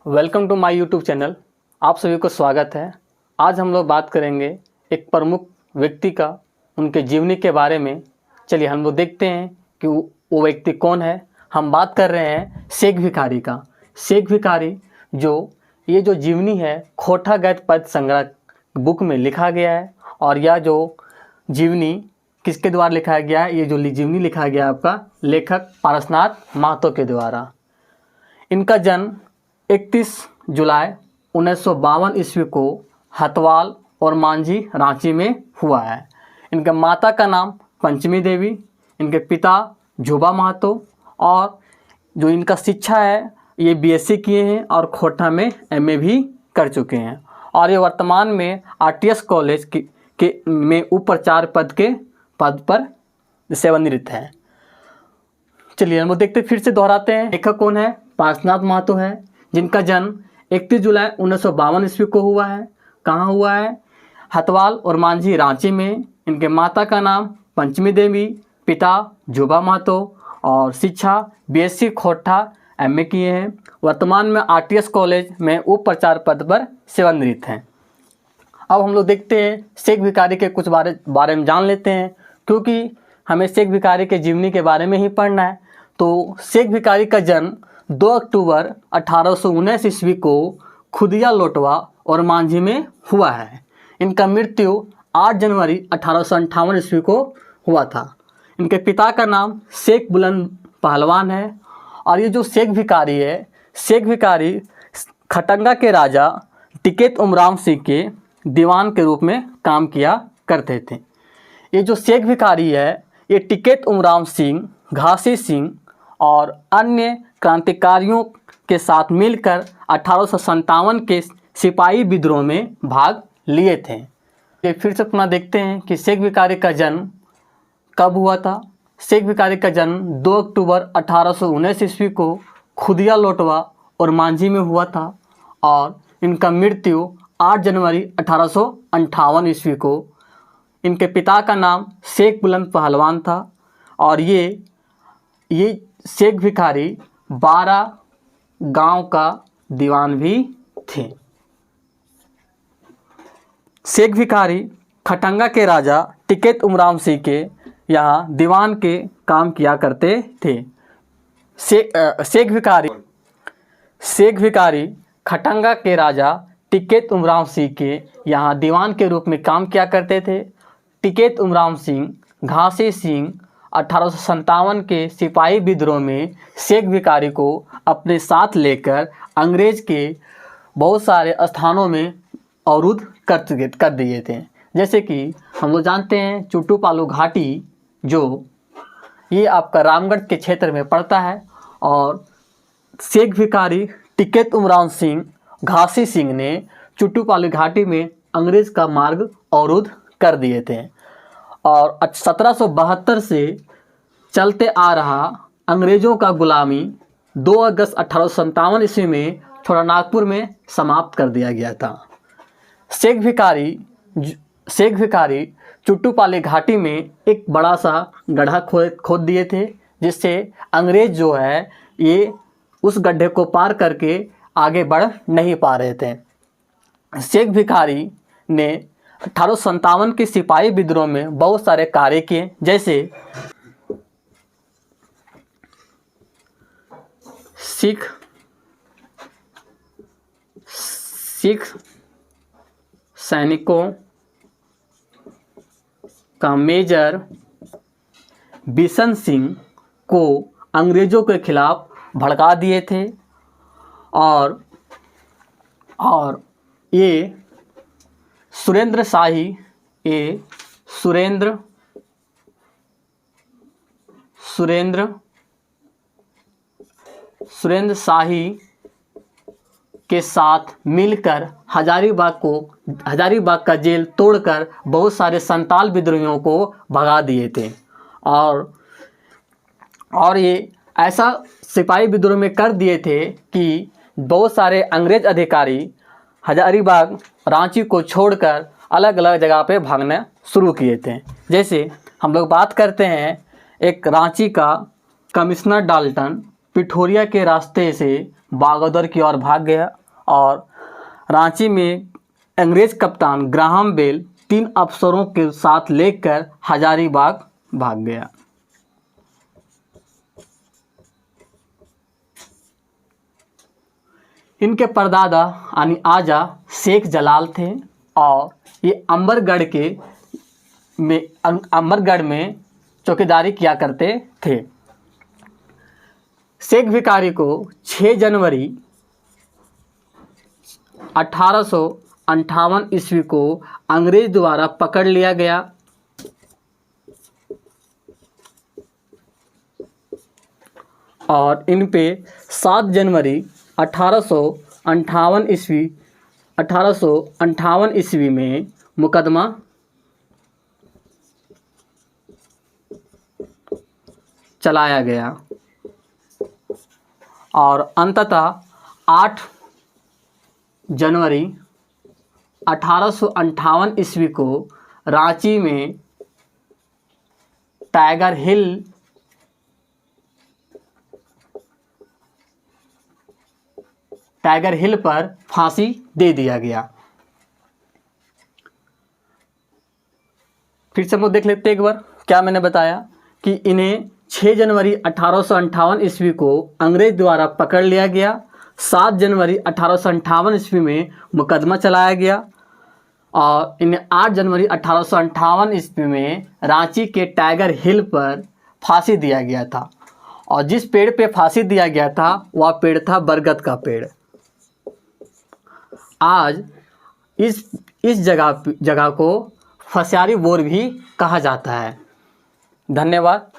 Welcome to my YouTube channel. आप सभी को स्वागत है। आज हम लोग बात करेंगे एक प्रमुख व्यक्ति का, उनके जीवनी के बारे में। चलिए हम लोग देखते हैं कि वो व्यक्ति कौन है। हम बात कर रहे हैं शेख भिखारी का। शेख भिखारी ये जो जीवनी है खोटा गद्य पद्य संग्रह बुक में लिखा गया है। और यह जो जीवनी किसके द्वारा लिखा गया है? ये जो जीवनी लिखा गया है आपका लेखक पारसनाथ महतो के द्वारा। इनका जन्म 31 जुलाई 1952 ईस्वी को हथवाल और मांझी रांची में हुआ है। इनके माता का नाम पंचमी देवी, इनके पिता झूबा महतो, और जो इनका शिक्षा है ये बीएससी किए हैं और खोटा में एमए भी कर चुके हैं। और ये वर्तमान में आरटीएस कॉलेज में उपाचार्य पद पर सेवानिवृत्त है। चलिए हम देखते फिर से दोहराते हैं। लेखक कौन है? पारसनाथ महतो है, जिनका जन्म 31 जुलाई 1952 ईस्वी को हुआ है। कहाँ हुआ है? हथवाल और मांझी रांची में। इनके माता का नाम पंचमी देवी, पिता झूबा महतो, और शिक्षा बीएससी खोटा एमए किए हैं। वर्तमान में आरटीएस कॉलेज में उपाचार्य पद पर सेवानिवृत्त हैं। अब हम लोग देखते हैं शेख भिखारी के कुछ बारे में जान लेते हैं, क्योंकि हमें शेख भिखारी के जीवनी के बारे में ही पढ़ना है। तो शेख भिखारी का जन्म 2 अक्टूबर 1819 ईस्वी को खुदिया लोटवा और मांझी में हुआ है। इनका मृत्यु 8 जनवरी 1858 ईस्वी को हुआ था। इनके पिता का नाम शेख बुलंद पहलवान है। और ये जो शेख भिखारी है, शेख भिखारी खटंगा के राजा टिकैत उमराव सिंह के दीवान के रूप में काम किया करते थे। ये जो शेख भिखारी है ये टिकैत उमराव सिंह, घासी सिंह और अन्य क्रांतिकारियों के साथ मिलकर 1857 के सिपाही विद्रोह में भाग लिए थे। ये फिर से पुनः देखते हैं कि शेख भिखारी का जन्म कब हुआ था। शेख भिखारी का जन्म 2 अक्टूबर 1819 ईस्वी को खुदिया लोटवा और मांझी में हुआ था। और इनका मृत्यु 8 जनवरी 1858 ईस्वी को। इनके पिता का नाम शेख बुलंद पहलवान था। और ये शेख भिखारी 12 गांव का दीवान भी थे। शेख भिखारी खटंगा के राजा टिकैत उमराव सिंह के यहाँ दीवान के काम किया करते थे। शेख भिखारी खटंगा के राजा टिकैत उमराव सिंह के यहाँ दीवान के रूप में काम किया करते थे। टिकैत उमराव सिंह, घासी सिंह 1857 के सिपाही विद्रोह में शेख भिखारी को अपने साथ लेकर अंग्रेज के बहुत सारे स्थानों में अवरुद्ध कर दिए थे। जैसे कि हम लोग जानते हैं चुट्टू पालू घाटी, जो ये आपका रामगढ़ के क्षेत्र में पड़ता है। और शेख भिखारी टिकैत उमराव सिंह, घासी सिंह ने चुट्टू पालू घाटी में अंग्रेज का मार्ग अवरुद्ध कर दिए थे। और 1772 से चलते आ रहा अंग्रेज़ों का गुलामी 2 अगस्त 1857 ईस्वी में छोटानागपुर में समाप्त कर दिया गया था। शेख भिखारी चुट्टूपाली घाटी में एक बड़ा सा गड्ढा खोद दिए थे, जिससे अंग्रेज जो है ये उस गड्ढे को पार करके आगे बढ़ नहीं पा रहे थे। शेख भिखारी ने 1857 के सिपाही विद्रोह में बहुत सारे कार्य किए, जैसे सिख सैनिकों का मेजर बिशन सिंह को अंग्रेज़ों के खिलाफ भड़का दिए थे। और ये सुरेंद्र शाही के साथ मिलकर हजारीबाग का जेल तोड़कर बहुत सारे संताल विद्रोहियों को भगा दिए थे। और ये ऐसा सिपाही विद्रोह में कर दिए थे कि बहुत सारे अंग्रेज अधिकारी हजारीबाग, रांची को छोड़कर अलग अलग जगह पे भागना शुरू किए थे। जैसे हम लोग बात करते हैं, एक रांची का कमिश्नर डाल्टन पिठोरिया के रास्ते से बागोदर की ओर भाग गया। और रांची में अंग्रेज कप्तान ग्राहम बेल 3 अफसरों के साथ लेकर हजारीबाग भाग गया। इनके परदादा यानी आजा शेख जलाल थे और ये अंबरगढ़ में चौकीदारी किया करते थे। शेख भिखारी को 6 जनवरी 1858 ईस्वी को अंग्रेज द्वारा पकड़ लिया गया और इन पे 7 जनवरी 1858 ईस्वी में मुकदमा चलाया गया और अंततः 8 जनवरी 1858 ईस्वी को रांची में टाइगर हिल पर फांसी दे दिया गया। फिर से हम लोग देख लेते हैं एक बार क्या मैंने बताया कि इन्हें 6 जनवरी 1858 ईस्वी को अंग्रेज द्वारा पकड़ लिया गया। 7 जनवरी 1858 ईस्वी में मुकदमा चलाया गया और इन्हें 8 जनवरी 1858 ईस्वी में रांची के टाइगर हिल पर फांसी दिया गया था और जिस पेड़ पे फांसी दिया गया था वह पेड़ था बरगद का पेड़। आज इस जगह को फसियारी बोर भी कहा जाता है। धन्यवाद।